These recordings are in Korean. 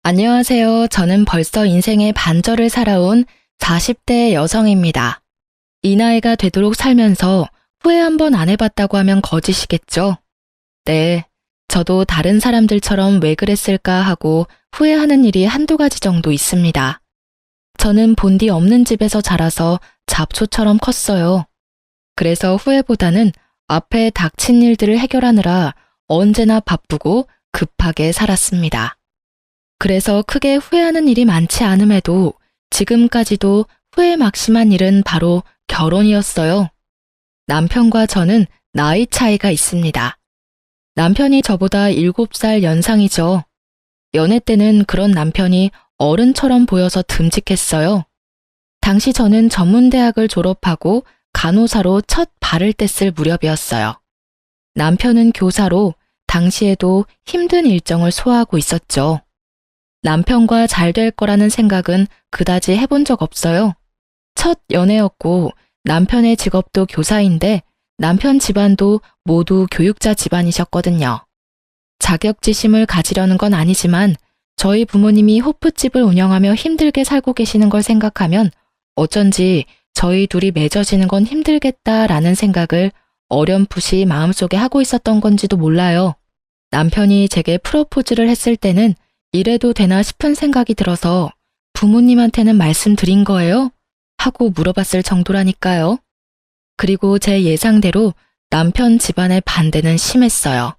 안녕하세요. 저는 벌써 인생의 반절을 살아온 40대 여성입니다. 이 나이가 되도록 살면서 후회 한 번 안 해봤다고 하면 거짓이겠죠? 네, 저도 다른 사람들처럼 왜 그랬을까 하고 후회하는 일이 한두 가지 정도 있습니다. 저는 본디 없는 집에서 자라서 잡초처럼 컸어요. 그래서 후회보다는 앞에 닥친 일들을 해결하느라 언제나 바쁘고 급하게 살았습니다. 그래서 크게 후회하는 일이 많지 않음에도 지금까지도 후회 막심한 일은 바로 결혼이었어요. 남편과 저는 나이 차이가 있습니다. 남편이 저보다 7살 연상이죠. 연애 때는 그런 남편이 어른처럼 보여서 듬직했어요. 당시 저는 전문대학을 졸업하고 간호사로 첫 발을 뗐을 무렵이었어요. 남편은 교사로 당시에도 힘든 일정을 소화하고 있었죠. 남편과 잘 될 거라는 생각은 그다지 해본 적 없어요. 첫 연애였고 남편의 직업도 교사인데 남편 집안도 모두 교육자 집안이셨거든요. 자격지심을 가지려는 건 아니지만 저희 부모님이 호프집을 운영하며 힘들게 살고 계시는 걸 생각하면 어쩐지 저희 둘이 맺어지는 건 힘들겠다라는 생각을 어렴풋이 마음속에 하고 있었던 건지도 몰라요. 남편이 제게 프로포즈를 했을 때는 이래도 되나 싶은 생각이 들어서 부모님한테는 말씀드린 거예요? 하고 물어봤을 정도라니까요. 그리고 제 예상대로 남편 집안의 반대는 심했어요.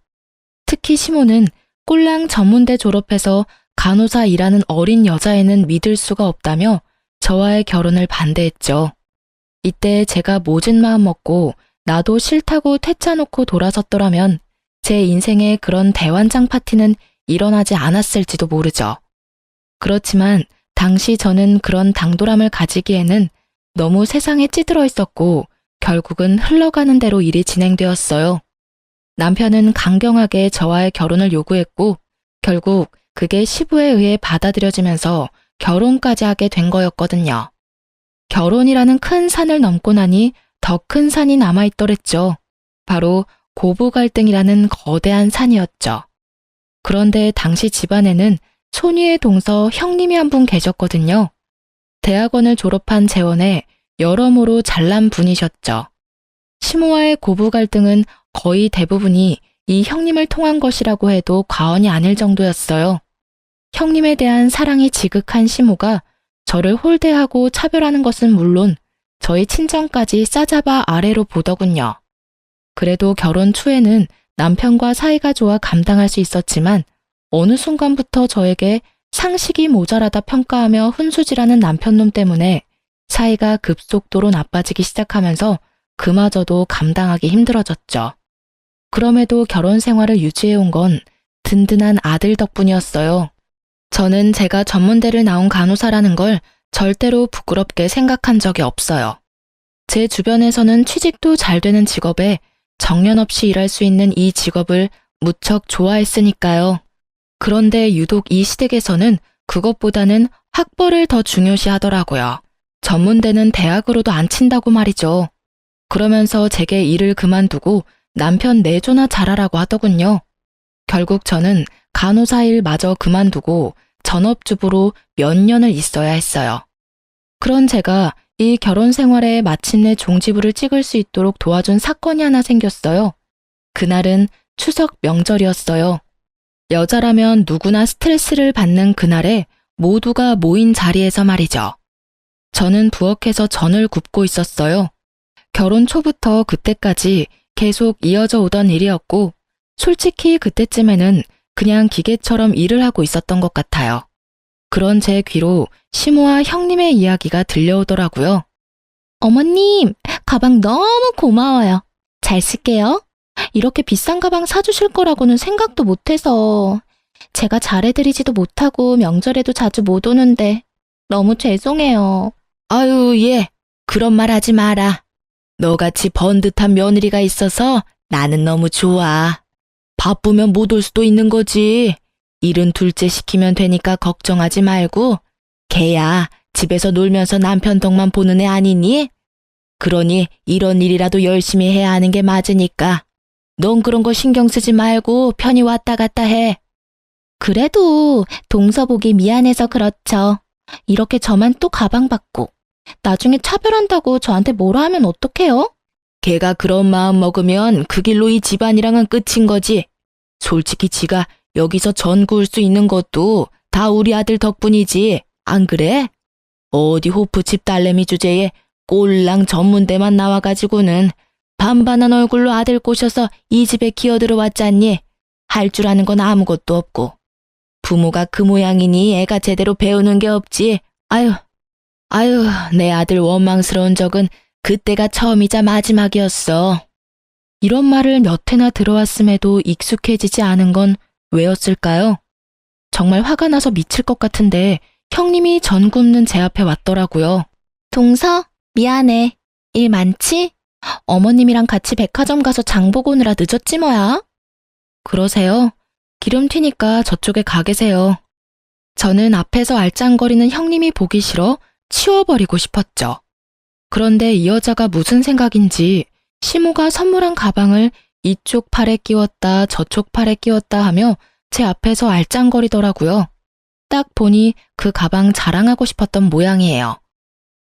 특히 시모는 꼴랑 전문대 졸업해서 간호사 일하는 어린 여자애는 믿을 수가 없다며 저와의 결혼을 반대했죠. 이때 제가 모진 마음 먹고 나도 싫다고 퇴짜놓고 돌아섰더라면 제 인생에 그런 대환장 파티는 일어나지 않았을지도 모르죠. 그렇지만 당시 저는 그런 당돌함을 가지기에는 너무 세상에 찌들어 있었고 결국은 흘러가는 대로 일이 진행되었어요. 남편은 강경하게 저와의 결혼을 요구했고 결국 그게 시부에 의해 받아들여지면서 결혼까지 하게 된 거였거든요. 결혼이라는 큰 산을 넘고 나니 더 큰 산이 남아있더랬죠. 바로 고부 갈등이라는 거대한 산이었죠. 그런데 당시 집안에는 손위의 동서 형님이 한 분 계셨거든요. 대학원을 졸업한 재원에 여러모로 잘난 분이셨죠. 시모와의 고부 갈등은 거의 대부분이 이 형님을 통한 것이라고 해도 과언이 아닐 정도였어요. 형님에 대한 사랑이 지극한 시모가 저를 홀대하고 차별하는 것은 물론 저희 친정까지 싸잡아 아래로 보더군요. 그래도 결혼 초에는 남편과 사이가 좋아 감당할 수 있었지만 어느 순간부터 저에게 상식이 모자라다 평가하며 훈수질하는 남편놈 때문에 사이가 급속도로 나빠지기 시작하면서 그마저도 감당하기 힘들어졌죠. 그럼에도 결혼 생활을 유지해온 건 든든한 아들 덕분이었어요. 저는 제가 전문대를 나온 간호사라는 걸 절대로 부끄럽게 생각한 적이 없어요. 제 주변에서는 취직도 잘 되는 직업에 정년 없이 일할 수 있는 이 직업을 무척 좋아했으니까요. 그런데 유독 이 시댁에서는 그것보다는 학벌을 더 중요시 하더라고요. 전문대는 대학으로도 안 친다고 말이죠. 그러면서 제게 일을 그만두고 남편 내조나 잘하라고 하더군요. 결국 저는 간호사 일마저 그만두고 전업주부로 몇 년을 있어야 했어요. 그런 제가 이 결혼 생활에 마침내 종지부를 찍을 수 있도록 도와준 사건이 하나 생겼어요. 그날은 추석 명절이었어요. 여자라면 누구나 스트레스를 받는 그날에 모두가 모인 자리에서 말이죠. 저는 부엌에서 전을 굽고 있었어요. 결혼 초부터 그때까지 계속 이어져 오던 일이었고 솔직히 그때쯤에는 그냥 기계처럼 일을 하고 있었던 것 같아요. 그런 제 귀로 시모와 형님의 이야기가 들려오더라고요. 어머님, 가방 너무 고마워요. 잘 쓸게요. 이렇게 비싼 가방 사주실 거라고는 생각도 못해서 제가 잘해드리지도 못하고 명절에도 자주 못 오는데 너무 죄송해요. 아유, 예. 그런 말 하지 마라. 너같이 번듯한 며느리가 있어서 나는 너무 좋아. 바쁘면 못 올 수도 있는 거지. 일은 둘째 시키면 되니까 걱정하지 말고 걔야 집에서 놀면서 남편 덕만 보는 애 아니니? 그러니 이런 일이라도 열심히 해야 하는 게 맞으니까 넌 그런 거 신경 쓰지 말고 편히 왔다 갔다 해. 그래도 동서 보기 미안해서 그렇죠. 이렇게 저만 또 가방 받고 나중에 차별한다고 저한테 뭐라 하면 어떡해요? 걔가 그런 마음 먹으면 그 길로 이 집안이랑은 끝인 거지. 솔직히 지가 여기서 전 구울 수 있는 것도 다 우리 아들 덕분이지. 안 그래? 어디 호프집 딸내미 주제에 꼴랑 전문대만 나와가지고는 반반한 얼굴로 아들 꼬셔서 이 집에 기어들어왔잖니. 할 줄 아는 건 아무것도 없고. 부모가 그 모양이니 애가 제대로 배우는 게 없지. 아유, 내 아들 원망스러운 적은 그때가 처음이자 마지막이었어. 이런 말을 몇 해나 들어왔음에도 익숙해지지 않은 건 왜였을까요? 정말 화가 나서 미칠 것 같은데 형님이 전 굽는 제 앞에 왔더라고요. 동서, 미안해. 일 많지? 어머님이랑 같이 백화점 가서 장 보고 오느라 늦었지 뭐야. 그러세요? 기름 튀니까 저쪽에 가 계세요. 저는 앞에서 알짱거리는 형님이 보기 싫어 치워버리고 싶었죠. 그런데 이 여자가 무슨 생각인지 시모가 선물한 가방을 이쪽 팔에 끼웠다 저쪽 팔에 끼웠다 하며 제 앞에서 알짱거리더라고요. 딱 보니 그 가방 자랑하고 싶었던 모양이에요.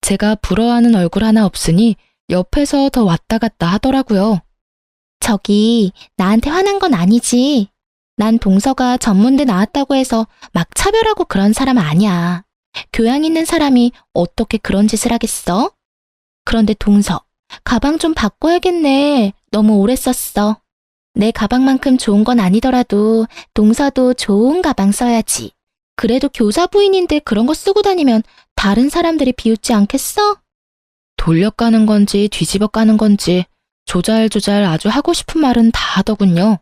제가 부러워하는 얼굴 하나 없으니 옆에서 더 왔다 갔다 하더라고요. 저기 나한테 화난 건 아니지. 난 동서가 전문대 나왔다고 해서 막 차별하고 그런 사람 아니야. 교양 있는 사람이 어떻게 그런 짓을 하겠어? 그런데 동서, 가방 좀 바꿔야겠네. 너무 오래 썼어. 내 가방만큼 좋은 건 아니더라도 동서도 좋은 가방 써야지. 그래도 교사 부인인데 그런 거 쓰고 다니면 다른 사람들이 비웃지 않겠어? 돌려 까는 건지 뒤집어 까는 건지 조잘조잘 아주 하고 싶은 말은 다 하더군요.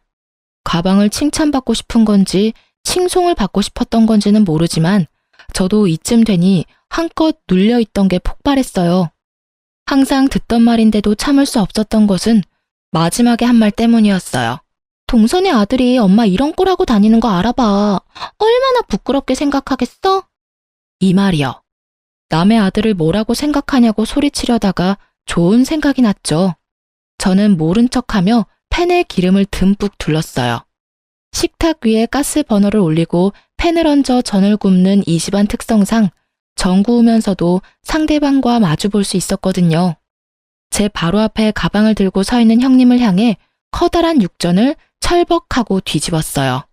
가방을 칭찬받고 싶은 건지 칭송을 받고 싶었던 건지는 모르지만 저도 이쯤 되니 한껏 눌려있던 게 폭발했어요. 항상 듣던 말인데도 참을 수 없었던 것은 마지막에 한 말 때문이었어요. 동선의 아들이 엄마 이런 꼴하고 다니는 거 알아봐. 얼마나 부끄럽게 생각하겠어? 이 말이요. 남의 아들을 뭐라고 생각하냐고 소리치려다가 좋은 생각이 났죠. 저는 모른 척하며 팬에 기름을 듬뿍 둘렀어요. 식탁 위에 가스 버너를 올리고 팬을 얹어 전을 굽는 이 집안 특성상 전 구우면서도 상대방과 마주 볼 수 있었거든요. 제 바로 앞에 가방을 들고 서 있는 형님을 향해 커다란 육전을 철벅하고 뒤집었어요.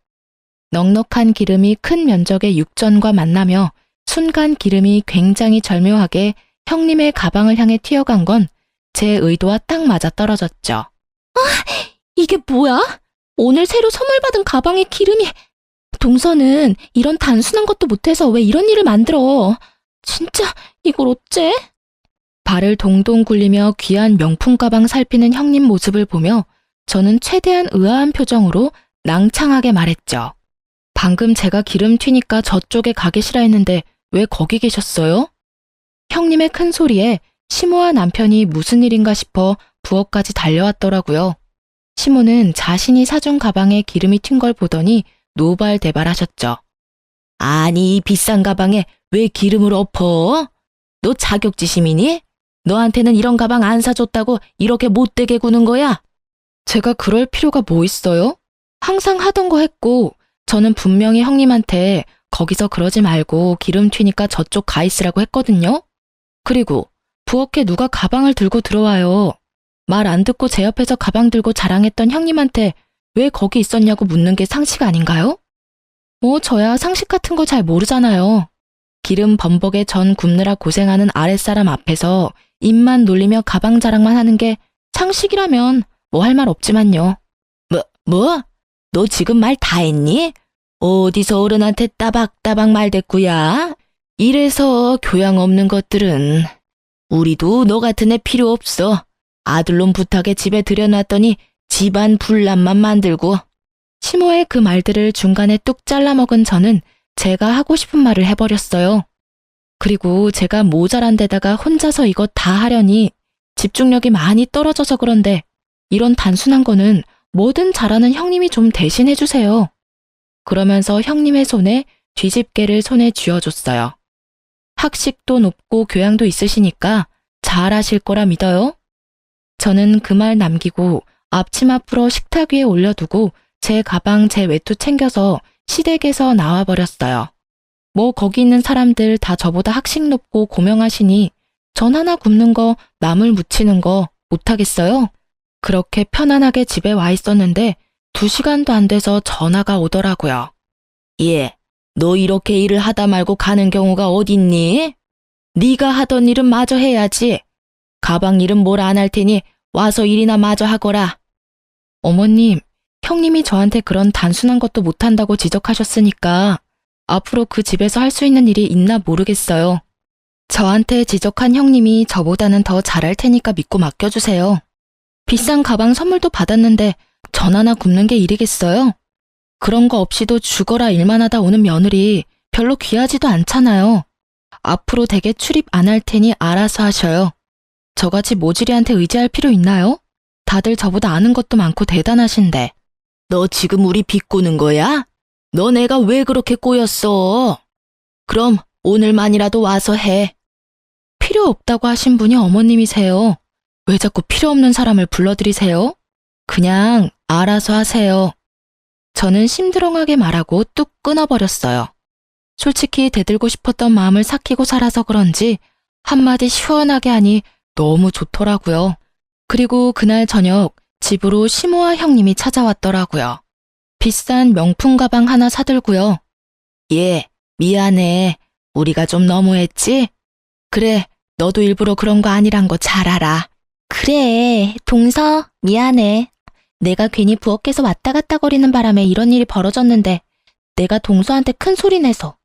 넉넉한 기름이 큰 면적의 육전과 만나며 순간 기름이 굉장히 절묘하게 형님의 가방을 향해 튀어간 건 제 의도와 딱 맞아 떨어졌죠. 이게 뭐야? 오늘 새로 선물 받은 가방에 기름이... 동서는 이런 단순한 것도 못해서 왜 이런 일을 만들어? 진짜 이걸 어째? 발을 동동 굴리며 귀한 명품 가방 살피는 형님 모습을 보며 저는 최대한 의아한 표정으로 낭창하게 말했죠. 방금 제가 기름 튀니까 저쪽에 가 계시라 했는데 왜 거기 계셨어요? 형님의 큰 소리에 시모와 남편이 무슨 일인가 싶어 부엌까지 달려왔더라고요. 시모는 자신이 사준 가방에 기름이 튄 걸 보더니 노발대발하셨죠. 아니, 이 비싼 가방에 왜 기름을 엎어? 너 자격지심이니? 너한테는 이런 가방 안 사줬다고 이렇게 못되게 구는 거야? 제가 그럴 필요가 뭐 있어요? 항상 하던 거 했고 저는 분명히 형님한테 거기서 그러지 말고 기름 튀니까 저쪽 가 있으라고 했거든요. 그리고 부엌에 누가 가방을 들고 들어와요. 말 안 듣고 제 옆에서 가방 들고 자랑했던 형님한테 왜 거기 있었냐고 묻는 게 상식 아닌가요? 저야 상식 같은 거 잘 모르잖아요. 기름 범벅에 전 굽느라 고생하는 아랫사람 앞에서 입만 놀리며 가방 자랑만 하는 게 상식이라면 뭐 할 말 없지만요. 뭐? 너 지금 말 다 했니? 어디서 어른한테 따박따박 말댔구야? 이래서 교양 없는 것들은. 우리도 너 같은 애 필요 없어. 아들놈 부탁에 집에 들여놨더니 집안 분란만 만들고. 시모의 그 말들을 중간에 뚝 잘라먹은 저는 제가 하고 싶은 말을 해버렸어요. 그리고 제가 모자란 데다가 혼자서 이거 다 하려니 집중력이 많이 떨어져서 그런데 이런 단순한 거는 뭐든 잘하는 형님이 좀 대신해주세요. 그러면서 형님의 손에 뒤집개를 손에 쥐어줬어요. 학식도 높고 교양도 있으시니까 잘하실 거라 믿어요. 저는 그 말 남기고 앞치마 풀어 식탁 위에 올려두고 제 가방 제 외투 챙겨서 시댁에서 나와버렸어요. 뭐 거기 있는 사람들 다 저보다 학식 높고 고명하시니 전 하나 굽는 거, 나물 무치는 거 못하겠어요? 그렇게 편안하게 집에 와 있었는데 2시간도 안 돼서 전화가 오더라고요. 예, 너 이렇게 일을 하다 말고 가는 경우가 어딨니? 네가 하던 일은 마저 해야지. 가방 일은 뭘 안 할 테니 와서 일이나 마저 하거라. 어머님, 형님이 저한테 그런 단순한 것도 못한다고 지적하셨으니까 앞으로 그 집에서 할 수 있는 일이 있나 모르겠어요. 저한테 지적한 형님이 저보다는 더 잘할 테니까 믿고 맡겨주세요. 비싼 가방 선물도 받았는데 전 하나 굽는 게 일이겠어요? 그런 거 없이도 죽어라 일만 하다 오는 며느리 별로 귀하지도 않잖아요. 앞으로 댁에 출입 안 할 테니 알아서 하셔요. 저같이 모질이한테 의지할 필요 있나요? 다들 저보다 아는 것도 많고 대단하신데. 너 지금 우리 비꼬는 거야? 너 내가 왜 그렇게 꼬였어? 그럼 오늘만이라도 와서 해. 필요 없다고 하신 분이 어머님이세요. 왜 자꾸 필요 없는 사람을 불러들이세요? 그냥 알아서 하세요. 저는 심드렁하게 말하고 뚝 끊어버렸어요. 솔직히 대들고 싶었던 마음을 삭히고 살아서 그런지 한마디 시원하게 하니 너무 좋더라고요. 그리고 그날 저녁 집으로 시모아 형님이 찾아왔더라고요. 비싼 명품 가방 하나 사들고요. 예, 미안해. 우리가 좀 너무했지? 그래, 너도 일부러 그런 거 아니란 거 잘 알아. 그래, 동서, 미안해. 내가 괜히 부엌에서 왔다 갔다 거리는 바람에 이런 일이 벌어졌는데 내가 동서한테 큰 소리 내서.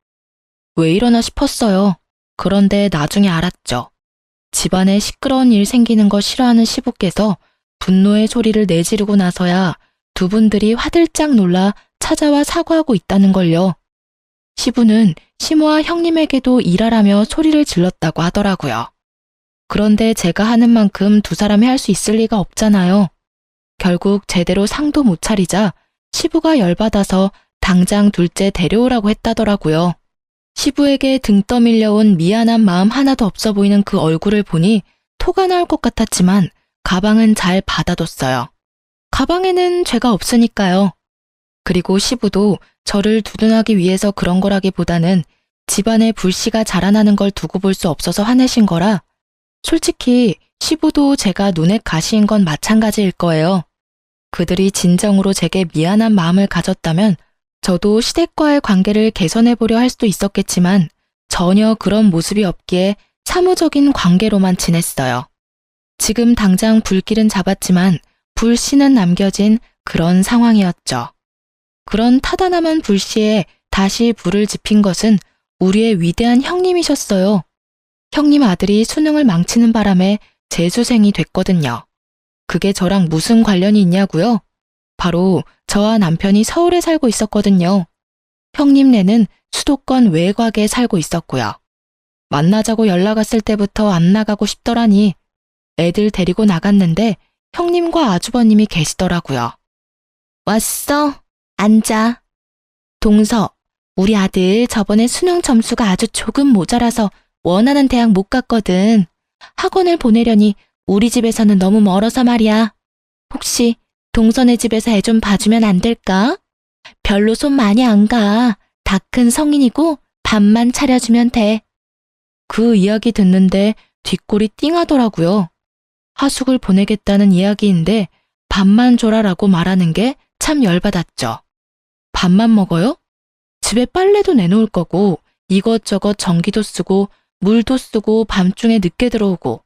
왜 이러나 싶었어요. 그런데 나중에 알았죠. 집안에 시끄러운 일 생기는 거 싫어하는 시부께서 분노의 소리를 내지르고 나서야 두 분들이 화들짝 놀라 찾아와 사과하고 있다는 걸요. 시부는 시모와 형님에게도 일하라며 소리를 질렀다고 하더라고요. 그런데 제가 하는 만큼 두 사람이 할 수 있을 리가 없잖아요. 결국 제대로 상도 못 차리자 시부가 열받아서 당장 둘째 데려오라고 했다더라고요. 시부에게 등 떠밀려온 미안한 마음 하나도 없어 보이는 그 얼굴을 보니 토가 나올 것 같았지만 가방은 잘 받아뒀어요. 가방에는 죄가 없으니까요. 그리고 시부도 저를 두둔하기 위해서 그런 거라기보다는 집안에 불씨가 자라나는 걸 두고 볼 수 없어서 화내신 거라 솔직히 시부도 제가 눈에 가시인 건 마찬가지일 거예요. 그들이 진정으로 제게 미안한 마음을 가졌다면 저도 시댁과의 관계를 개선해보려 할 수도 있었겠지만 전혀 그런 모습이 없기에 사무적인 관계로만 지냈어요. 지금 당장 불길은 잡았지만 불씨는 남겨진 그런 상황이었죠. 그런 타다남은 불씨에 다시 불을 지핀 것은 우리의 위대한 형님이셨어요. 형님 아들이 수능을 망치는 바람에 재수생이 됐거든요. 그게 저랑 무슨 관련이 있냐고요? 바로 저와 남편이 서울에 살고 있었거든요. 형님네는 수도권 외곽에 살고 있었고요. 만나자고 연락 왔을 때부터 안 나가고 싶더라니 애들 데리고 나갔는데 형님과 아주버님이 계시더라고요. 왔어. 앉아. 동서, 우리 아들 저번에 수능 점수가 아주 조금 모자라서 원하는 대학 못 갔거든. 학원을 보내려니 우리 집에서는 너무 멀어서 말이야. 혹시 동서네 집에서 애 좀 봐주면 안 될까? 별로 손 많이 안 가. 다 큰 성인이고 밥만 차려주면 돼. 그 이야기 듣는데 뒷골이 띵하더라고요. 하숙을 보내겠다는 이야기인데 밥만 줘라라고 말하는 게 참 열받았죠. 밥만 먹어요? 집에 빨래도 내놓을 거고 이것저것 전기도 쓰고 물도 쓰고 밤중에 늦게 들어오고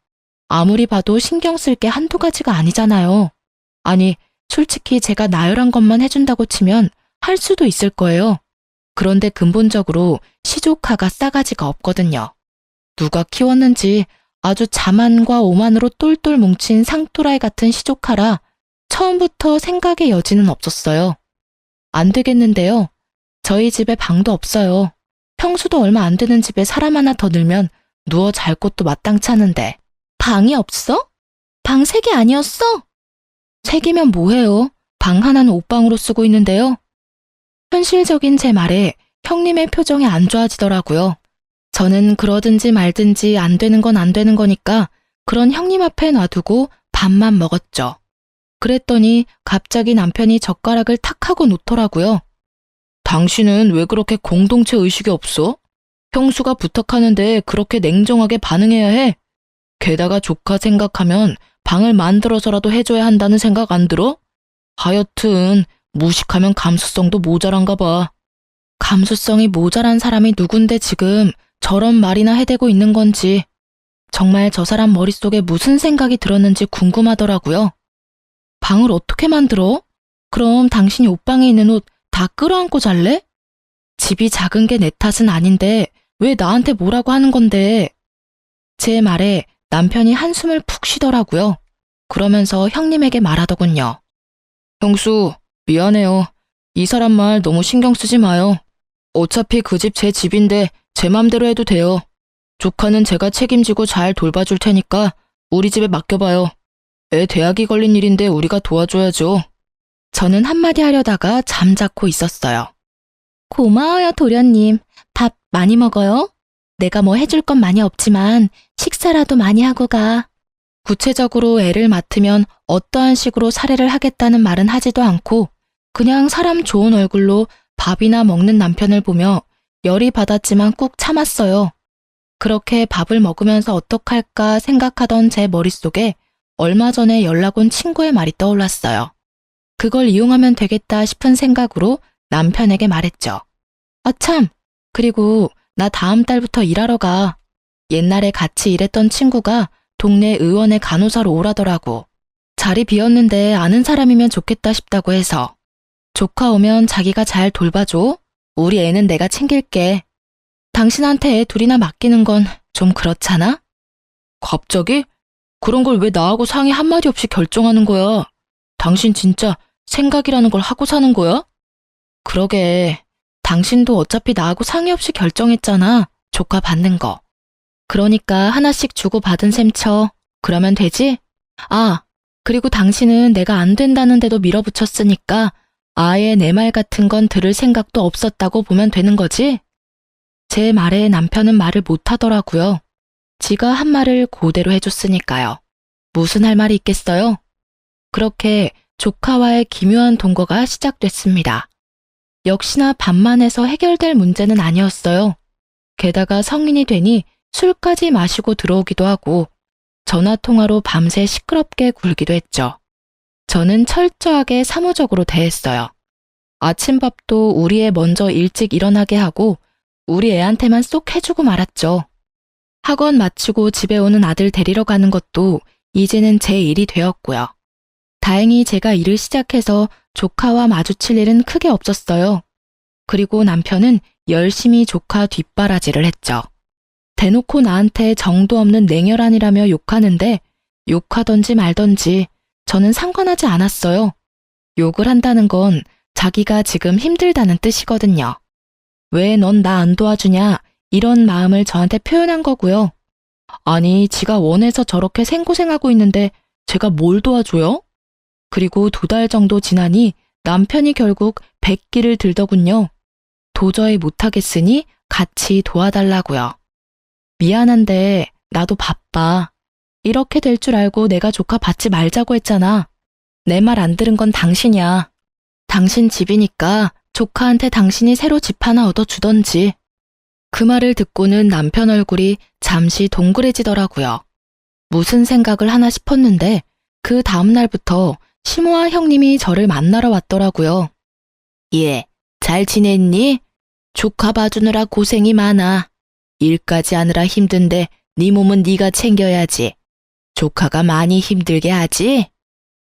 아무리 봐도 신경 쓸 게 한두 가지가 아니잖아요. 아니, 솔직히 제가 나열한 것만 해준다고 치면 할 수도 있을 거예요. 그런데 근본적으로 시조카가 싸가지가 없거든요. 누가 키웠는지 아주 자만과 오만으로 똘똘 뭉친 상토라이 같은 시조카라 처음부터 생각의 여지는 없었어요. 안 되겠는데요. 저희 집에 방도 없어요. 평수도 얼마 안 되는 집에 사람 하나 더 늘면 누워 잘 곳도 마땅치 않은데. 방이 없어? 방 3개 아니었어? 3개면 뭐해요? 방 하나는 옷방으로 쓰고 있는데요. 현실적인 제 말에 형님의 표정이 안 좋아지더라고요. 저는 그러든지 말든지 안 되는 건 안 되는 거니까 그런 형님 앞에 놔두고 밥만 먹었죠. 그랬더니 갑자기 남편이 젓가락을 탁 하고 놓더라고요. 당신은 왜 그렇게 공동체 의식이 없어? 형수가 부탁하는데 그렇게 냉정하게 반응해야 해? 게다가 조카 생각하면 방을 만들어서라도 해줘야 한다는 생각 안 들어? 하여튼 무식하면 감수성도 모자란가 봐. 감수성이 모자란 사람이 누군데 지금 저런 말이나 해대고 있는 건지 정말 저 사람 머릿속에 무슨 생각이 들었는지 궁금하더라고요. 방을 어떻게 만들어? 그럼 당신이 옷방에 있는 옷 다 끌어안고 잘래? 집이 작은 게 내 탓은 아닌데 왜 나한테 뭐라고 하는 건데? 제 말에 남편이 한숨을 푹 쉬더라고요. 그러면서 형님에게 말하더군요. 형수, 미안해요. 이 사람 말 너무 신경 쓰지 마요. 어차피 그 집 제 집인데 제 맘대로 해도 돼요. 조카는 제가 책임지고 잘 돌봐줄 테니까 우리 집에 맡겨봐요. 애 대학이 걸린 일인데 우리가 도와줘야죠. 저는 한마디 하려다가 잠자코 있었어요. 고마워요, 도련님. 밥 많이 먹어요? 내가 뭐 해줄 건 많이 없지만 식사라도 많이 하고 가. 구체적으로 애를 맡으면 어떠한 식으로 살해를 하겠다는 말은 하지도 않고 그냥 사람 좋은 얼굴로 밥이나 먹는 남편을 보며 열이 받았지만 꾹 참았어요. 그렇게 밥을 먹으면서 어떡할까 생각하던 제 머릿속에 얼마 전에 연락 온 친구의 말이 떠올랐어요. 그걸 이용하면 되겠다 싶은 생각으로 남편에게 말했죠. 아 참, 그리고 나 다음 달부터 일하러 가. 옛날에 같이 일했던 친구가 동네 의원의 간호사로 오라더라고. 자리 비었는데 아는 사람이면 좋겠다 싶다고 해서. 조카 오면 자기가 잘 돌봐줘. 우리 애는 내가 챙길게. 당신한테 애 둘이나 맡기는 건 좀 그렇잖아? 갑자기? 그런 걸 왜 나하고 상의 한마디 없이 결정하는 거야? 당신 진짜 생각이라는 걸 하고 사는 거야? 그러게. 당신도 어차피 나하고 상의 없이 결정했잖아. 조카 받는 거. 그러니까 하나씩 주고받은 셈 쳐. 그러면 되지? 아, 그리고 당신은 내가 안 된다는데도 밀어붙였으니까 아예 내 말 같은 건 들을 생각도 없었다고 보면 되는 거지? 제 말에 남편은 말을 못 하더라고요. 지가 한 말을 그대로 해줬으니까요. 무슨 할 말이 있겠어요? 그렇게 조카와의 기묘한 동거가 시작됐습니다. 역시나 밥만 해서 해결될 문제는 아니었어요. 게다가 성인이 되니 술까지 마시고 들어오기도 하고 전화통화로 밤새 시끄럽게 굴기도 했죠. 저는 철저하게 사무적으로 대했어요. 아침밥도 우리 애 먼저 일찍 일어나게 하고 우리 애한테만 쏙 해주고 말았죠. 학원 마치고 집에 오는 아들 데리러 가는 것도 이제는 제 일이 되었고요. 다행히 제가 일을 시작해서 조카와 마주칠 일은 크게 없었어요. 그리고 남편은 열심히 조카 뒷바라지를 했죠. 대놓고 나한테 정도 없는 냉혈한이라며 욕하는데 욕하던지 말던지 저는 상관하지 않았어요. 욕을 한다는 건 자기가 지금 힘들다는 뜻이거든요. 왜 넌 나 안 도와주냐 이런 마음을 저한테 표현한 거고요. 아니 지가 원해서 저렇게 생고생하고 있는데 제가 뭘 도와줘요? 그리고 2달 정도 지나니 남편이 결국 백기를 들더군요. 도저히 못하겠으니 같이 도와달라고요. 미안한데 나도 바빠. 이렇게 될 줄 알고 내가 조카 받지 말자고 했잖아. 내 말 안 들은 건 당신이야. 당신 집이니까 조카한테 당신이 새로 집 하나 얻어주던지. 그 말을 듣고는 남편 얼굴이 잠시 동그래지더라고요. 무슨 생각을 하나 싶었는데 그 다음 날부터 시모아 형님이 저를 만나러 왔더라고요. 예, 잘 지냈니? 조카 봐주느라 고생이 많아. 일까지 하느라 힘든데 네 몸은 네가 챙겨야지. 조카가 많이 힘들게 하지?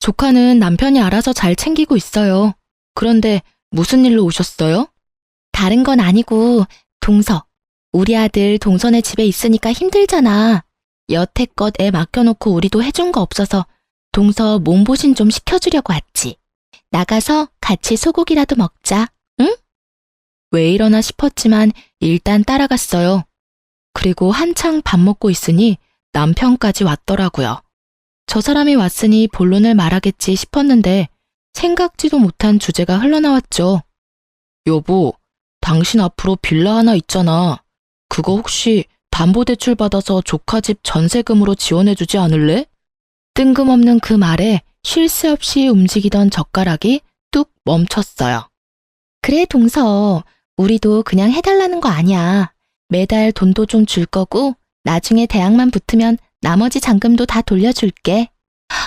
조카는 남편이 알아서 잘 챙기고 있어요. 그런데 무슨 일로 오셨어요? 다른 건 아니고 동서. 우리 아들 동선의 집에 있으니까 힘들잖아. 여태껏 애 맡겨놓고 우리도 해준 거 없어서 동서 몸보신 좀 시켜주려고 왔지. 나가서 같이 소고기라도 먹자, 응? 왜 이러나 싶었지만 일단 따라갔어요. 그리고 한창 밥 먹고 있으니 남편까지 왔더라고요. 저 사람이 왔으니 본론을 말하겠지 싶었는데 생각지도 못한 주제가 흘러나왔죠. 여보, 당신 앞으로 빌라 하나 있잖아. 그거 혹시 담보대출 받아서 조카 집 전세금으로 지원해주지 않을래? 뜬금없는 그 말에 쉴 새 없이 움직이던 젓가락이 뚝 멈췄어요. 그래, 동서. 우리도 그냥 해달라는 거 아니야. 매달 돈도 좀 줄 거고 나중에 대학만 붙으면 나머지 잔금도 다 돌려줄게.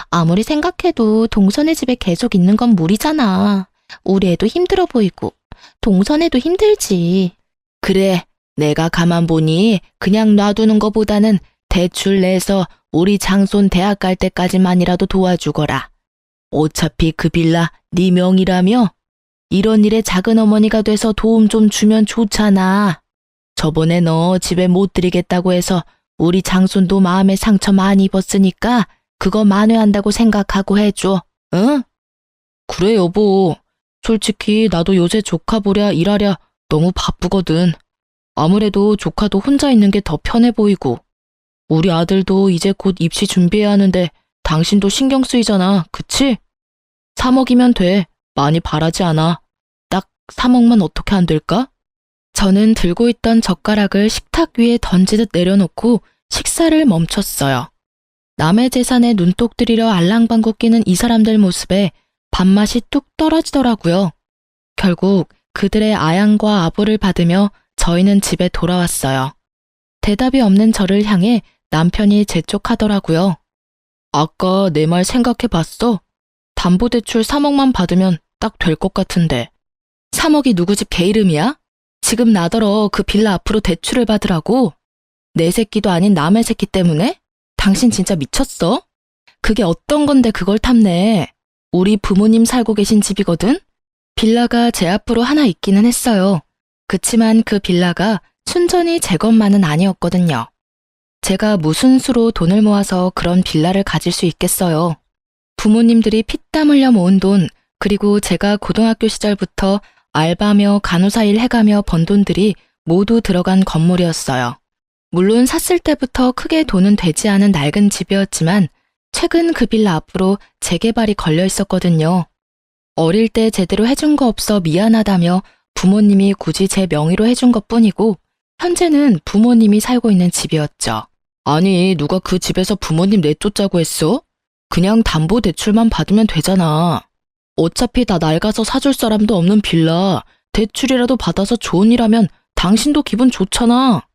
아무리 생각해도 동선의 집에 계속 있는 건 무리잖아. 우리 애도 힘들어 보이고 동선애도 힘들지. 그래, 내가 가만 보니 그냥 놔두는 거보다는 대출 내서 우리 장손 대학 갈 때까지만이라도 도와주거라. 어차피 그 빌라 네 명이라며? 이런 일에 작은 어머니가 돼서 도움 좀 주면 좋잖아. 저번에 너 집에 못 들이겠다고 해서 우리 장손도 마음에 상처 많이 입었으니까 그거 만회한다고 생각하고 해줘. 응? 그래, 여보. 솔직히 나도 요새 조카 보랴 일하랴 너무 바쁘거든. 아무래도 조카도 혼자 있는 게 더 편해 보이고. 우리 아들도 이제 곧 입시 준비해야 하는데 당신도 신경 쓰이잖아. 그치? 3억이면 돼. 많이 바라지 않아. 딱 3억만 어떻게 안 될까? 저는 들고 있던 젓가락을 식탁 위에 던지듯 내려놓고 식사를 멈췄어요. 남의 재산에 눈독 들이려 알랑방구 끼는 이 사람들 모습에 밥맛이 뚝 떨어지더라고요. 결국 그들의 아양과 아부를 받으며 저희는 집에 돌아왔어요. 대답이 없는 저를 향해 남편이 재촉하더라고요. 아까 내 말 생각해봤어? 담보대출 3억만 받으면 딱 될 것 같은데. 3억이 누구 집 개 이름이야? 지금 나더러 그 빌라 앞으로 대출을 받으라고? 내 새끼도 아닌 남의 새끼 때문에? 당신 진짜 미쳤어? 그게 어떤 건데 그걸 탐내. 우리 부모님 살고 계신 집이거든? 빌라가 제 앞으로 하나 있기는 했어요. 그치만 그 빌라가 순전히 제 것만은 아니었거든요. 제가 무슨 수로 돈을 모아서 그런 빌라를 가질 수 있겠어요. 부모님들이 피땀 흘려 모은 돈, 그리고 제가 고등학교 시절부터 알바며 간호사 일 해가며 번 돈들이 모두 들어간 건물이었어요. 물론 샀을 때부터 크게 돈은 되지 않은 낡은 집이었지만 최근 그 빌라 앞으로 재개발이 걸려 있었거든요. 어릴 때 제대로 해준 거 없어 미안하다며 부모님이 굳이 제 명의로 해준 것 뿐이고 현재는 부모님이 살고 있는 집이었죠. 아니, 누가 그 집에서 부모님 내쫓자고 했어? 그냥 담보대출만 받으면 되잖아. 어차피 다 낡아서 사줄 사람도 없는 빌라, 대출이라도 받아서 좋은 일 하면 당신도 기분 좋잖아.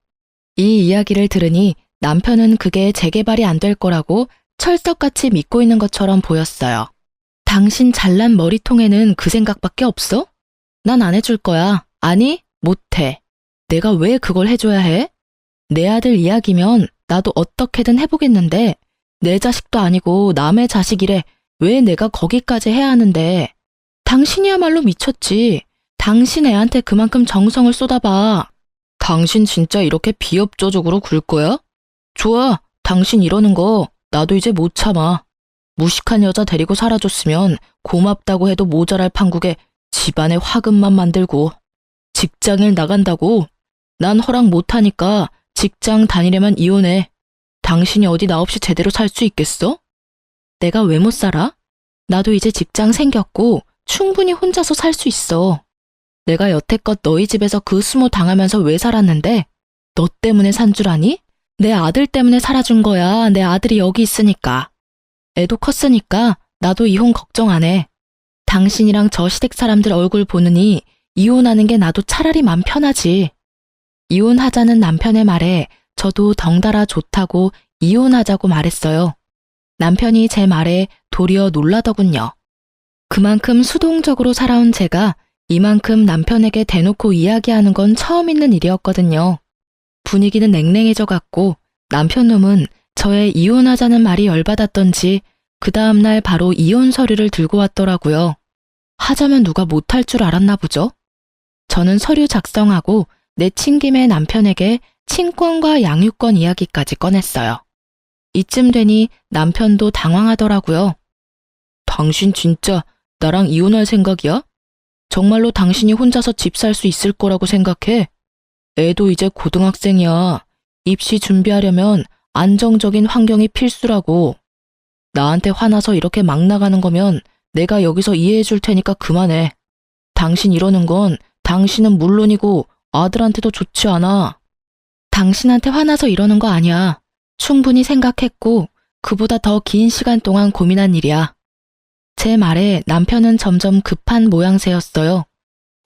이 이야기를 들으니 남편은 그게 재개발이 안 될 거라고 철석같이 믿고 있는 것처럼 보였어요. 당신 잘난 머리통에는 그 생각밖에 없어? 난 안 해줄 거야. 아니, 못해. 내가 왜 그걸 해줘야 해? 내 아들 이야기면 나도 어떻게든 해보겠는데 내 자식도 아니고 남의 자식이래. 왜 내가 거기까지 해야 하는데. 당신이야말로 미쳤지. 당신 애한테 그만큼 정성을 쏟아봐. 당신 진짜 이렇게 비협조적으로 굴 거야? 좋아. 당신 이러는 거 나도 이제 못 참아. 무식한 여자 데리고 살아줬으면 고맙다고 해도 모자랄 판국에 집안에 화근만 만들고. 직장일 나간다고? 난 허락 못하니까 직장 다니려면 이혼해. 당신이 어디 나 없이 제대로 살 수 있겠어? 내가 왜 못 살아? 나도 이제 직장 생겼고 충분히 혼자서 살 수 있어. 내가 여태껏 너희 집에서 그 수모 당하면서 왜 살았는데? 너 때문에 산 줄 아니? 내 아들 때문에 살아준 거야. 내 아들이 여기 있으니까. 애도 컸으니까 나도 이혼 걱정 안 해. 당신이랑 저 시댁 사람들 얼굴 보느니 이혼하는 게 나도 차라리 맘 편하지. 이혼하자는 남편의 말에 저도 덩달아 좋다고 이혼하자고 말했어요. 남편이 제 말에 도리어 놀라더군요. 그만큼 수동적으로 살아온 제가 이만큼 남편에게 대놓고 이야기하는 건 처음 있는 일이었거든요. 분위기는 냉랭해져 갔고 남편 놈은 저의 이혼하자는 말이 열받았던지 그 다음날 바로 이혼 서류를 들고 왔더라고요. 하자면 누가 못할 줄 알았나 보죠? 저는 서류 작성하고 내친 김에 남편에게 친권과 양육권 이야기까지 꺼냈어요. 이쯤 되니 남편도 당황하더라고요. 당신 진짜 나랑 이혼할 생각이야? 정말로 당신이 혼자서 집 살 수 있을 거라고 생각해? 애도 이제 고등학생이야. 입시 준비하려면 안정적인 환경이 필수라고. 나한테 화나서 이렇게 막 나가는 거면 내가 여기서 이해해 줄 테니까 그만해. 당신 이러는 건 당신은 물론이고 아들한테도 좋지 않아. 당신한테 화나서 이러는 거 아니야. 충분히 생각했고 그보다 더 긴 시간 동안 고민한 일이야. 제 말에 남편은 점점 급한 모양새였어요.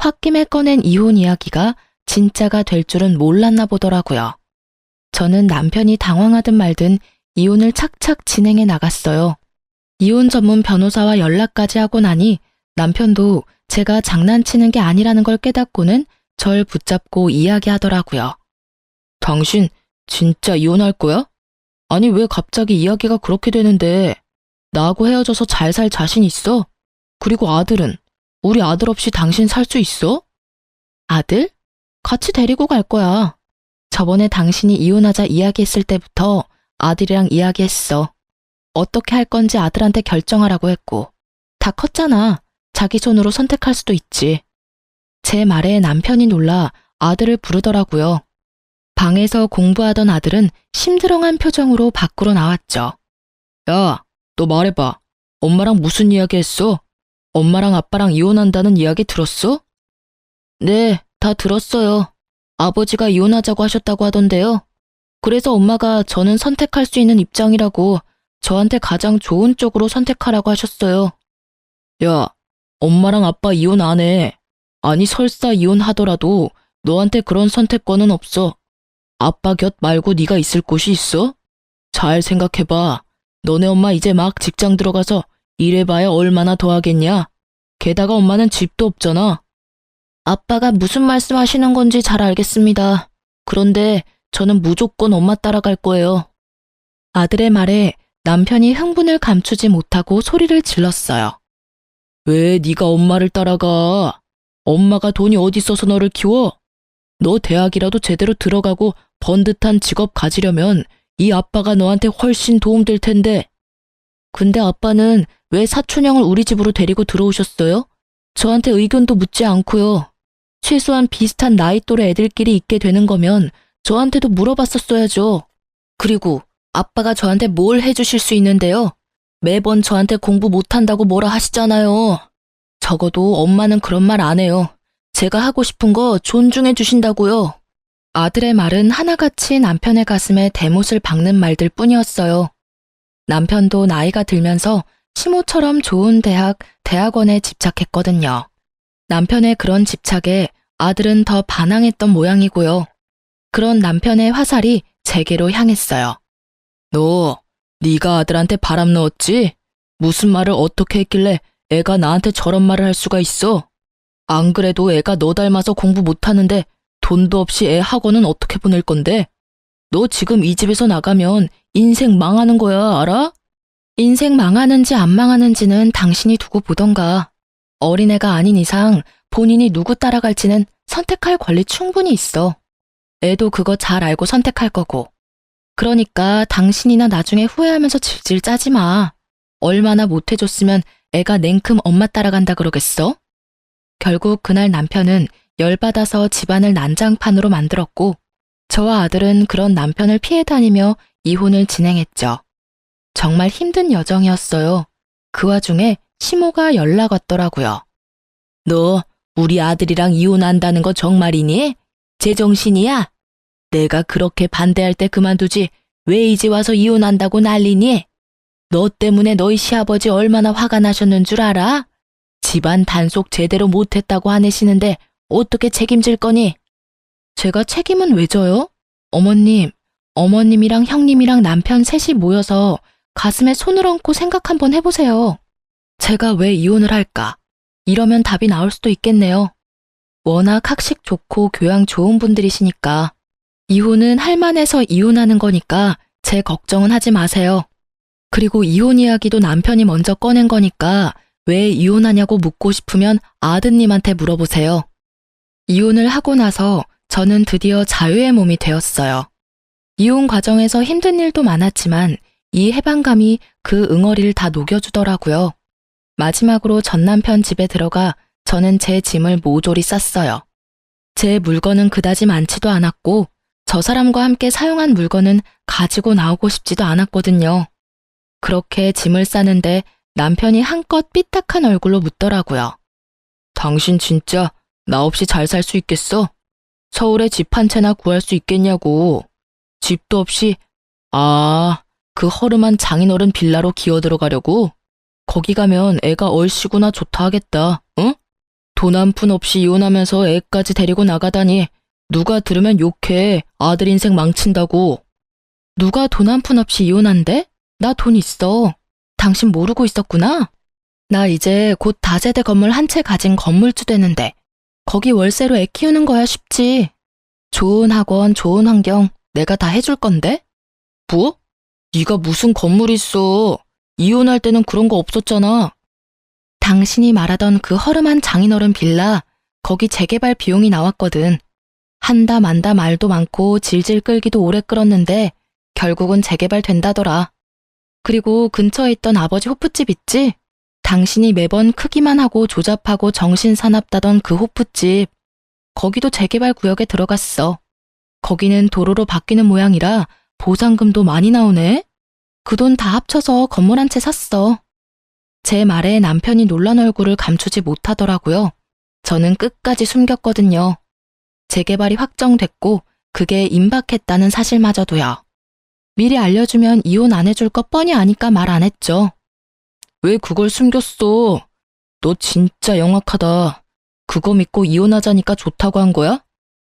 홧김에 꺼낸 이혼 이야기가 진짜가 될 줄은 몰랐나 보더라고요. 저는 남편이 당황하든 말든 이혼을 착착 진행해 나갔어요. 이혼 전문 변호사와 연락까지 하고 나니 남편도 제가 장난치는 게 아니라는 걸 깨닫고는 절 붙잡고 이야기하더라고요. 당신 진짜 이혼할 거야? 아니 왜 갑자기 이야기가 그렇게 되는데 나하고 헤어져서 잘 살 자신 있어? 그리고 아들은? 우리 아들 없이 당신 살 수 있어? 아들? 같이 데리고 갈 거야. 저번에 당신이 이혼하자 이야기했을 때부터 아들이랑 이야기했어. 어떻게 할 건지 아들한테 결정하라고 했고. 다 컸잖아. 자기 손으로 선택할 수도 있지. 제 말에 남편이 놀라 아들을 부르더라고요. 방에서 공부하던 아들은 심드렁한 표정으로 밖으로 나왔죠. 야, 너 말해봐. 엄마랑 무슨 이야기 했어? 엄마랑 아빠랑 이혼한다는 이야기 들었어? 네, 다 들었어요. 아버지가 이혼하자고 하셨다고 하던데요. 그래서 엄마가 저는 선택할 수 있는 입장이라고 저한테 가장 좋은 쪽으로 선택하라고 하셨어요. 야, 엄마랑 아빠 이혼 안 해. 아니 설사 이혼하더라도 너한테 그런 선택권은 없어. 아빠 곁 말고 네가 있을 곳이 있어? 잘 생각해봐. 너네 엄마 이제 막 직장 들어가서 일해봐야 얼마나 더 하겠냐? 게다가 엄마는 집도 없잖아. 아빠가 무슨 말씀하시는 건지 잘 알겠습니다. 그런데 저는 무조건 엄마 따라갈 거예요. 아들의 말에 남편이 흥분을 감추지 못하고 소리를 질렀어요. 왜 네가 엄마를 따라가? 엄마가 돈이 어디 있어서 너를 키워? 너 대학이라도 제대로 들어가고 번듯한 직업 가지려면 이 아빠가 너한테 훨씬 도움될 텐데. 근데 아빠는 왜 사촌형을 우리 집으로 데리고 들어오셨어요? 저한테 의견도 묻지 않고요. 최소한 비슷한 나이 또래 애들끼리 있게 되는 거면 저한테도 물어봤었어야죠. 그리고 아빠가 저한테 뭘 해주실 수 있는데요? 매번 저한테 공부 못한다고 뭐라 하시잖아요. 적어도 엄마는 그런 말 안 해요. 제가 하고 싶은 거 존중해 주신다고요. 아들의 말은 하나같이 남편의 가슴에 대못을 박는 말들 뿐이었어요. 남편도 나이가 들면서 시모처럼 좋은 대학원에 집착했거든요. 남편의 그런 집착에 아들은 더 반항했던 모양이고요. 그런 남편의 화살이 제게로 향했어요. 너, 네가 아들한테 바람 넣었지? 무슨 말을 어떻게 했길래 애가 나한테 저런 말을 할 수가 있어? 안 그래도 애가 너 닮아서 공부 못하는데 돈도 없이 애 학원은 어떻게 보낼 건데? 너 지금 이 집에서 나가면 인생 망하는 거야, 알아? 인생 망하는지 안 망하는지는 당신이 두고 보던가. 어린애가 아닌 이상 본인이 누구 따라갈지는 선택할 권리 충분히 있어. 애도 그거 잘 알고 선택할 거고. 그러니까 당신이나 나중에 후회하면서 질질 짜지 마. 얼마나 못해줬으면 애가 냉큼 엄마 따라간다 그러겠어? 결국 그날 남편은 열받아서 집안을 난장판으로 만들었고 저와 아들은 그런 남편을 피해 다니며 이혼을 진행했죠. 정말 힘든 여정이었어요. 그 와중에 시모가 연락 왔더라고요. 너 우리 아들이랑 이혼한다는 거 정말이니? 제정신이야? 내가 그렇게 반대할 때 그만두지 왜 이제 와서 이혼한다고 난리니? 너 때문에 너희 시아버지 얼마나 화가 나셨는 줄 알아? 집안 단속 제대로 못했다고 화내시는데 어떻게 책임질 거니? 제가 책임은 왜 져요? 어머님이랑 형님이랑 남편 셋이 모여서 가슴에 손을 얹고 생각 한번 해보세요. 제가 왜 이혼을 할까? 이러면 답이 나올 수도 있겠네요. 워낙 학식 좋고 교양 좋은 분들이시니까. 이혼은 할만해서 이혼하는 거니까 제 걱정은 하지 마세요. 그리고 이혼 이야기도 남편이 먼저 꺼낸 거니까 왜 이혼하냐고 묻고 싶으면 아드님한테 물어보세요. 이혼을 하고 나서 저는 드디어 자유의 몸이 되었어요. 이혼 과정에서 힘든 일도 많았지만 이 해방감이 그 응어리를 다 녹여주더라고요. 마지막으로 전 남편 집에 들어가 저는 제 짐을 모조리 쌌어요. 제 물건은 그다지 많지도 않았고 저 사람과 함께 사용한 물건은 가지고 나오고 싶지도 않았거든요. 그렇게 짐을 싸는데 남편이 한껏 삐딱한 얼굴로 묻더라고요. 당신 진짜 나 없이 잘 살 수 있겠어? 서울에 집 한 채나 구할 수 있겠냐고. 집도 없이 그 허름한 장인어른 빌라로 기어 들어가려고? 거기 가면 애가 얼씨구나 좋다 하겠다, 응? 돈 한 푼 없이 이혼하면서 애까지 데리고 나가다니 누가 들으면 욕해. 아들 인생 망친다고. 누가 돈 한 푼 없이 이혼한대? 나 돈 있어. 당신 모르고 있었구나? 나 이제 곧 다세대 건물 한 채 가진 건물주 되는데 거기 월세로 애 키우는 거야 쉽지. 좋은 학원, 좋은 환경 내가 다 해줄 건데? 뭐? 네가 무슨 건물 있어. 이혼할 때는 그런 거 없었잖아. 당신이 말하던 그 허름한 장인어른 빌라, 거기 재개발 비용이 나왔거든. 한다 만다 말도 많고 질질 끌기도 오래 끌었는데 결국은 재개발 된다더라. 그리고 근처에 있던 아버지 호프집 있지? 당신이 매번 크기만 하고 조잡하고 정신사납다던 그 호프집. 거기도 재개발 구역에 들어갔어. 거기는 도로로 바뀌는 모양이라 보상금도 많이 나오네. 그 돈 다 합쳐서 건물 한 채 샀어. 제 말에 남편이 놀란 얼굴을 감추지 못하더라고요. 저는 끝까지 숨겼거든요. 재개발이 확정됐고 그게 임박했다는 사실마저도요. 미리 알려주면 이혼 안 해줄 거 뻔히 아니까 말 안 했죠. 왜 그걸 숨겼어? 너 진짜 영악하다. 그거 믿고 이혼하자니까 좋다고 한 거야?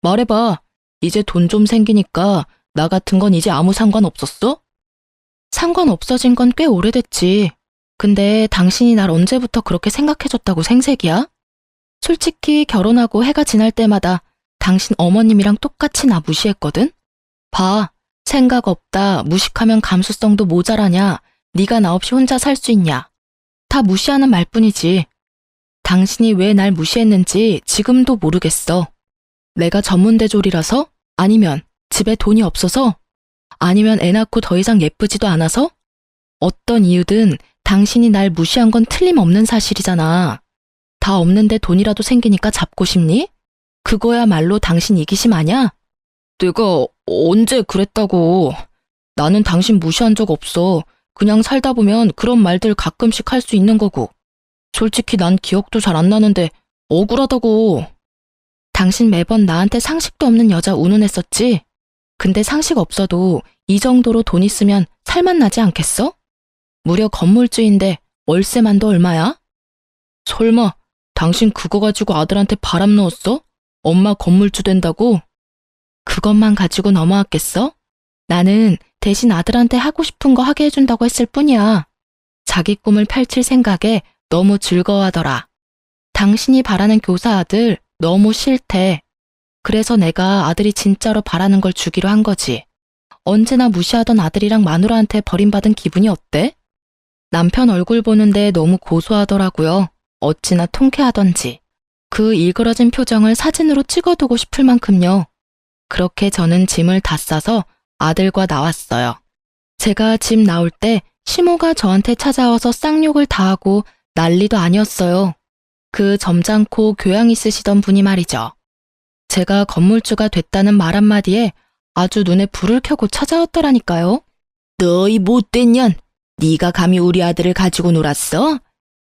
말해봐. 이제 돈 좀 생기니까 나 같은 건 이제 아무 상관 없었어? 상관 없어진 건 꽤 오래됐지. 근데 당신이 날 언제부터 그렇게 생각해줬다고 생색이야? 솔직히 결혼하고 해가 지날 때마다 당신 어머님이랑 똑같이 나 무시했거든? 봐. 생각 없다, 무식하면 감수성도 모자라냐, 네가 나 없이 혼자 살 수 있냐. 다 무시하는 말뿐이지. 당신이 왜 날 무시했는지 지금도 모르겠어. 내가 전문대졸이라서? 아니면 집에 돈이 없어서? 아니면 애 낳고 더 이상 예쁘지도 않아서? 어떤 이유든 당신이 날 무시한 건 틀림없는 사실이잖아. 다 없는데 돈이라도 생기니까 잡고 싶니? 그거야말로 당신 이기심 아냐? 내가 언제 그랬다고. 나는 당신 무시한 적 없어. 그냥 살다 보면 그런 말들 가끔씩 할 수 있는 거고. 솔직히 난 기억도 잘 안 나는데 억울하다고. 당신 매번 나한테 상식도 없는 여자 운운했었지? 근데 상식 없어도 이 정도로 돈 있으면 살맛 나지 않겠어? 무려 건물주인데 월세만도 얼마야? 설마 당신 그거 가지고 아들한테 바람 넣었어? 엄마 건물주 된다고? 그것만 가지고 넘어왔겠어? 나는 대신 아들한테 하고 싶은 거 하게 해준다고 했을 뿐이야. 자기 꿈을 펼칠 생각에 너무 즐거워하더라. 당신이 바라는 교사 아들 너무 싫대. 그래서 내가 아들이 진짜로 바라는 걸 주기로 한 거지. 언제나 무시하던 아들이랑 마누라한테 버림받은 기분이 어때? 남편 얼굴 보는데 너무 고소하더라고요. 어찌나 통쾌하던지. 그 일그러진 표정을 사진으로 찍어두고 싶을 만큼요. 그렇게 저는 짐을 다 싸서 아들과 나왔어요. 제가 집 나올 때 시모가 저한테 찾아와서 쌍욕을 다 하고 난리도 아니었어요. 그 점잖고 교양 있으시던 분이 말이죠. 제가 건물주가 됐다는 말 한마디에 아주 눈에 불을 켜고 찾아왔더라니까요. 너 이 못된 년, 네가 감히 우리 아들을 가지고 놀았어?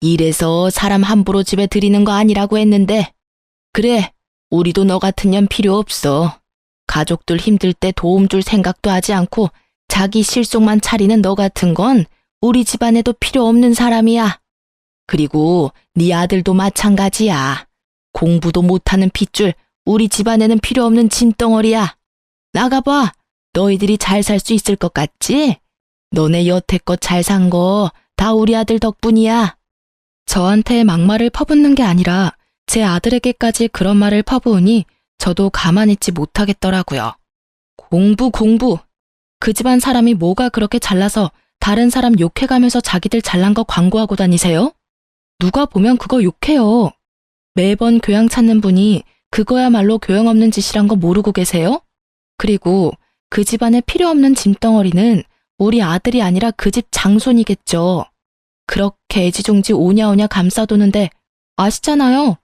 이래서 사람 함부로 집에 들이는 거 아니라고 했는데. 그래, 우리도 너 같은 년 필요 없어. 가족들 힘들 때 도움 줄 생각도 하지 않고 자기 실속만 차리는 너 같은 건 우리 집안에도 필요 없는 사람이야. 그리고 네 아들도 마찬가지야. 공부도 못하는 핏줄 우리 집안에는 필요 없는 짐덩어리야. 나가봐. 너희들이 잘 살 수 있을 것 같지? 너네 여태껏 잘 산 거 다 우리 아들 덕분이야. 저한테 막말을 퍼붓는 게 아니라 제 아들에게까지 그런 말을 퍼부으니 저도 가만히 있지 못하겠더라고요. 공부. 그 집안 사람이 뭐가 그렇게 잘나서 다른 사람 욕해가면서 자기들 잘난 거 광고하고 다니세요? 누가 보면 그거 욕해요. 매번 교양 찾는 분이 그거야말로 교양 없는 짓이란 거 모르고 계세요? 그리고 그 집안에 필요 없는 짐덩어리는 우리 아들이 아니라 그 집 장손이겠죠. 그렇게 애지중지 오냐오냐 감싸도는데 아시잖아요.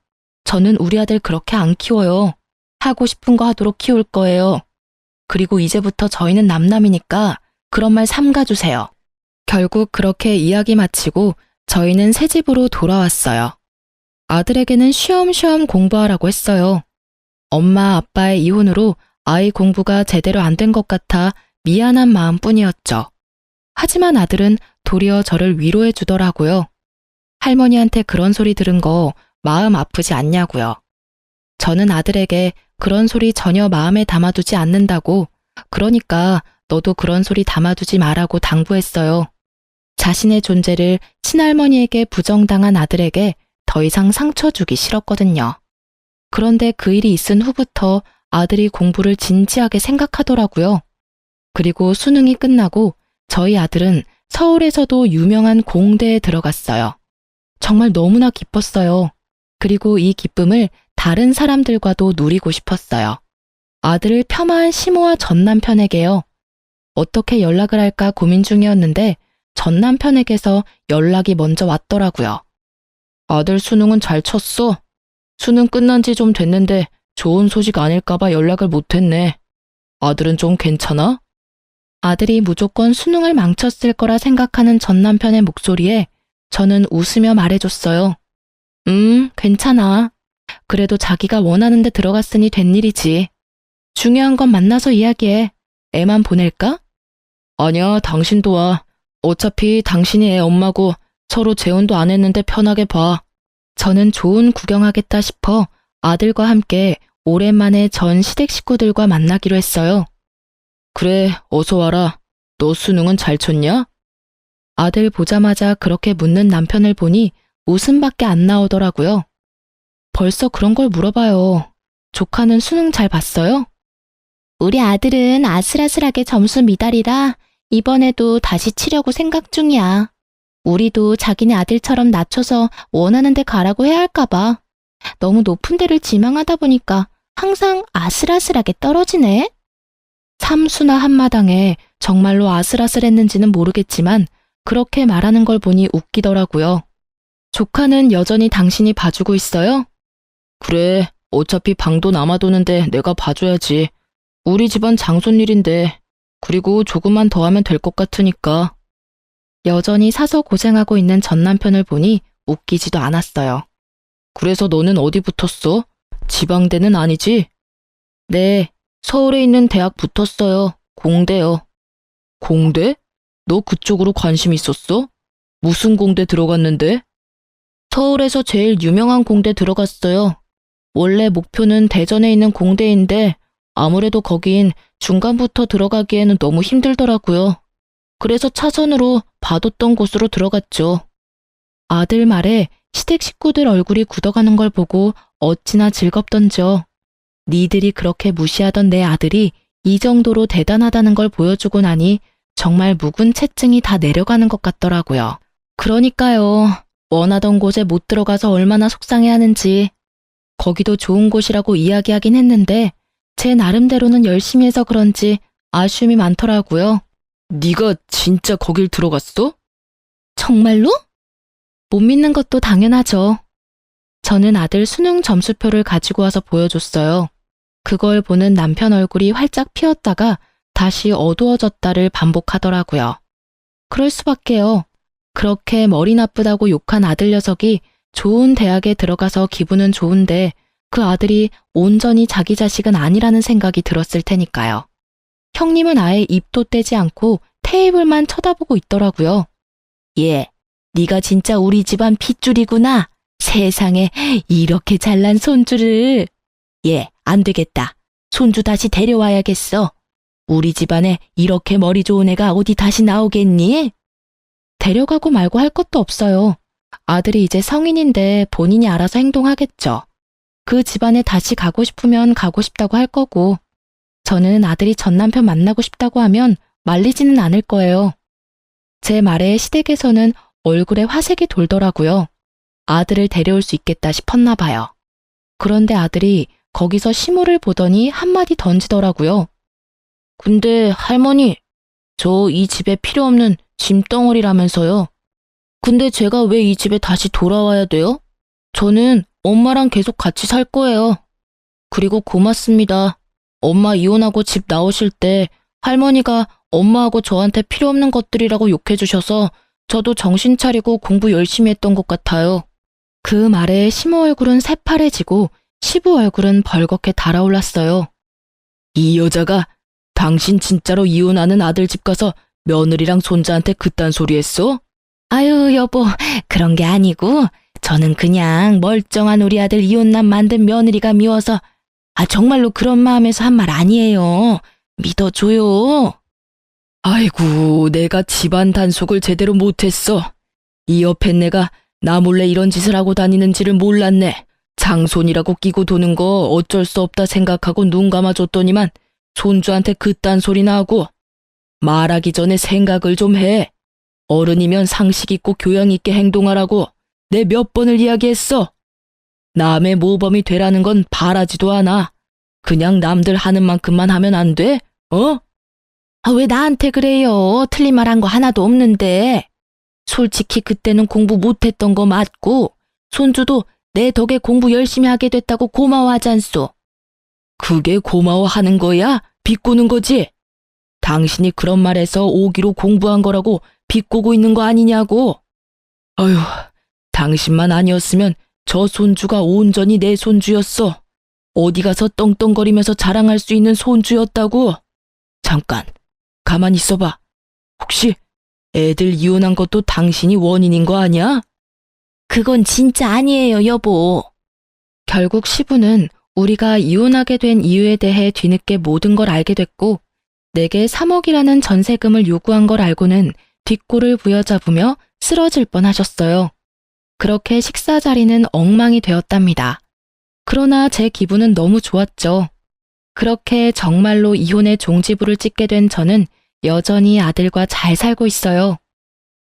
저는 우리 아들 그렇게 안 키워요. 하고 싶은 거 하도록 키울 거예요. 그리고 이제부터 저희는 남남이니까 그런 말 삼가주세요. 결국 그렇게 이야기 마치고 저희는 새 집으로 돌아왔어요. 아들에게는 쉬엄쉬엄 공부하라고 했어요. 엄마 아빠의 이혼으로 아이 공부가 제대로 안 된 것 같아 미안한 마음뿐이었죠. 하지만 아들은 도리어 저를 위로해 주더라고요. 할머니한테 그런 소리 들은 거 마음 아프지 않냐고요. 저는 아들에게 그런 소리 전혀 마음에 담아두지 않는다고, 그러니까 너도 그런 소리 담아두지 말라고 당부했어요. 자신의 존재를 친할머니에게 부정당한 아들에게 더 이상 상처 주기 싫었거든요. 그런데 그 일이 있은 후부터 아들이 공부를 진지하게 생각하더라고요. 그리고 수능이 끝나고 저희 아들은 서울에서도 유명한 공대에 들어갔어요. 정말 너무나 기뻤어요. 그리고 이 기쁨을 다른 사람들과도 누리고 싶었어요. 아들을 폄하한 시모와 전 남편에게요. 어떻게 연락을 할까 고민 중이었는데 전 남편에게서 연락이 먼저 왔더라고요. 아들 수능은 잘 쳤어. 수능 끝난 지 좀 됐는데 좋은 소식 아닐까봐 연락을 못했네. 아들은 좀 괜찮아? 아들이 무조건 수능을 망쳤을 거라 생각하는 전 남편의 목소리에 저는 웃으며 말해줬어요. 괜찮아. 그래도 자기가 원하는 데 들어갔으니 된 일이지. 중요한 건 만나서 이야기해. 애만 보낼까? 아니야, 당신도 와. 어차피 당신이 애 엄마고 서로 재혼도 안 했는데 편하게 봐. 저는 좋은 구경하겠다 싶어 아들과 함께 오랜만에 전 시댁 식구들과 만나기로 했어요. 그래, 어서 와라. 너 수능은 잘 쳤냐? 아들 보자마자 그렇게 묻는 남편을 보니 웃음밖에 안 나오더라고요. 벌써 그런 걸 물어봐요. 조카는 수능 잘 봤어요? 우리 아들은 아슬아슬하게 점수 미달이라 이번에도 다시 치려고 생각 중이야. 우리도 자기네 아들처럼 낮춰서 원하는 데 가라고 해야 할까 봐. 너무 높은 데를 지망하다 보니까 항상 아슬아슬하게 떨어지네. 삼수나 한마당에 정말로 아슬아슬했는지는 모르겠지만 그렇게 말하는 걸 보니 웃기더라고요. 조카는 여전히 당신이 봐주고 있어요? 그래, 어차피 방도 남아도는데 내가 봐줘야지. 우리 집안 장손일인데, 그리고 조금만 더 하면 될 것 같으니까. 여전히 사서 고생하고 있는 전 남편을 보니 웃기지도 않았어요. 그래서 너는 어디 붙었어? 지방대는 아니지? 네, 서울에 있는 대학 붙었어요. 공대요. 공대? 너 그쪽으로 관심 있었어? 무슨 공대 들어갔는데? 서울에서 제일 유명한 공대 들어갔어요. 원래 목표는 대전에 있는 공대인데 아무래도 거긴 중간부터 들어가기에는 너무 힘들더라고요. 그래서 차선으로 봐뒀던 곳으로 들어갔죠. 아들 말에 시댁 식구들 얼굴이 굳어가는 걸 보고 어찌나 즐겁던지요. 니들이 그렇게 무시하던 내 아들이 이 정도로 대단하다는 걸 보여주고 나니 정말 묵은 채증이 다 내려가는 것 같더라고요. 그러니까요. 원하던 곳에 못 들어가서 얼마나 속상해하는지. 거기도 좋은 곳이라고 이야기하긴 했는데 제 나름대로는 열심히 해서 그런지 아쉬움이 많더라고요. 네가 진짜 거길 들어갔어? 정말로? 못 믿는 것도 당연하죠. 저는 아들 수능 점수표를 가지고 와서 보여줬어요. 그걸 보는 남편 얼굴이 활짝 피었다가 다시 어두워졌다를 반복하더라고요. 그럴 수밖에요. 그렇게 머리 나쁘다고 욕한 아들 녀석이 좋은 대학에 들어가서 기분은 좋은데 그 아들이 온전히 자기 자식은 아니라는 생각이 들었을 테니까요. 형님은 아예 입도 떼지 않고 테이블만 쳐다보고 있더라고요. 예, 네가 진짜 우리 집안 핏줄이구나. 세상에 이렇게 잘난 손주를. 예, 안 되겠다. 손주 다시 데려와야겠어. 우리 집안에 이렇게 머리 좋은 애가 어디 다시 나오겠니? 데려가고 말고 할 것도 없어요. 아들이 이제 성인인데 본인이 알아서 행동하겠죠. 그 집안에 다시 가고 싶으면 가고 싶다고 할 거고, 저는 아들이 전 남편 만나고 싶다고 하면 말리지는 않을 거예요. 제 말에 시댁에서는 얼굴에 화색이 돌더라고요. 아들을 데려올 수 있겠다 싶었나 봐요. 그런데 아들이 거기서 시모를 보더니 한마디 던지더라고요. 근데 할머니, 저 이 집에 필요 없는 짐덩어리라면서요. 근데 제가 왜 이 집에 다시 돌아와야 돼요? 저는 엄마랑 계속 같이 살 거예요. 그리고 고맙습니다. 엄마 이혼하고 집 나오실 때 할머니가 엄마하고 저한테 필요 없는 것들이라고 욕해 주셔서 저도 정신 차리고 공부 열심히 했던 것 같아요. 그 말에 시모 얼굴은 새파래지고 시부 얼굴은 벌겋게 달아올랐어요. 이 여자가 당신 진짜로 이혼하는 아들 집 가서 며느리랑 손자한테 그딴 소리 했어? 아유, 여보, 그런 게 아니고 저는 그냥 멀쩡한 우리 아들 이혼남 만든 며느리가 미워서 정말로 그런 마음에서 한 말 아니에요. 믿어줘요. 아이고, 내가 집안 단속을 제대로 못했어. 이 옆에 내가 나 몰래 이런 짓을 하고 다니는지를 몰랐네. 장손이라고 끼고 도는 거 어쩔 수 없다 생각하고 눈 감아줬더니만 손주한테 그딴 소리나 하고. 말하기 전에 생각을 좀 해. 어른이면 상식 있고 교양 있게 행동하라고 내 몇 번을 이야기했어. 남의 모범이 되라는 건 바라지도 않아. 그냥 남들 하는 만큼만 하면 안 돼? 어? 왜 나한테 그래요? 틀린 말 한 거 하나도 없는데. 솔직히 그때는 공부 못했던 거 맞고 손주도 내 덕에 공부 열심히 하게 됐다고 고마워하지 않소? 그게 고마워하는 거야? 비꼬는 거지? 당신이 그런 말해서 오기로 공부한 거라고 비꼬고 있는 거 아니냐고? 아휴, 당신만 아니었으면 저 손주가 온전히 내 손주였어. 어디 가서 떵떵거리면서 자랑할 수 있는 손주였다고. 잠깐, 가만히 있어봐. 혹시 애들 이혼한 것도 당신이 원인인 거 아니야? 그건 진짜 아니에요, 여보. 결국 시부는 우리가 이혼하게 된 이유에 대해 뒤늦게 모든 걸 알게 됐고 내게 3억이라는 전세금을 요구한 걸 알고는 뒷골을 부여잡으며 쓰러질 뻔하셨어요. 그렇게 식사 자리는 엉망이 되었답니다. 그러나 제 기분은 너무 좋았죠. 그렇게 정말로 이혼의 종지부를 찍게 된 저는 여전히 아들과 잘 살고 있어요.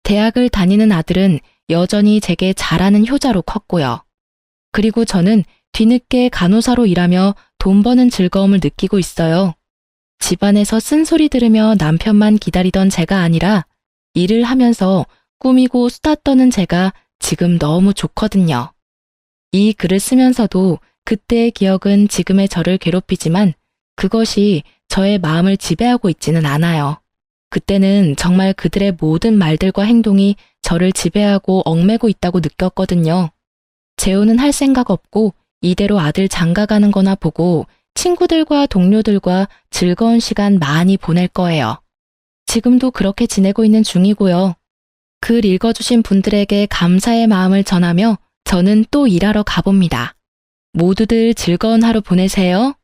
대학을 다니는 아들은 여전히 제게 잘하는 효자로 컸고요. 그리고 저는 뒤늦게 간호사로 일하며 돈 버는 즐거움을 느끼고 있어요. 집안에서 쓴소리 들으며 남편만 기다리던 제가 아니라 일을 하면서 꾸미고 수다 떠는 제가 지금 너무 좋거든요. 이 글을 쓰면서도 그때의 기억은 지금의 저를 괴롭히지만 그것이 저의 마음을 지배하고 있지는 않아요. 그때는 정말 그들의 모든 말들과 행동이 저를 지배하고 얽매고 있다고 느꼈거든요. 재혼은 할 생각 없고 이대로 아들 장가가는 거나 보고 친구들과 동료들과 즐거운 시간 많이 보낼 거예요. 지금도 그렇게 지내고 있는 중이고요. 글 읽어주신 분들에게 감사의 마음을 전하며 저는 또 일하러 가봅니다. 모두들 즐거운 하루 보내세요.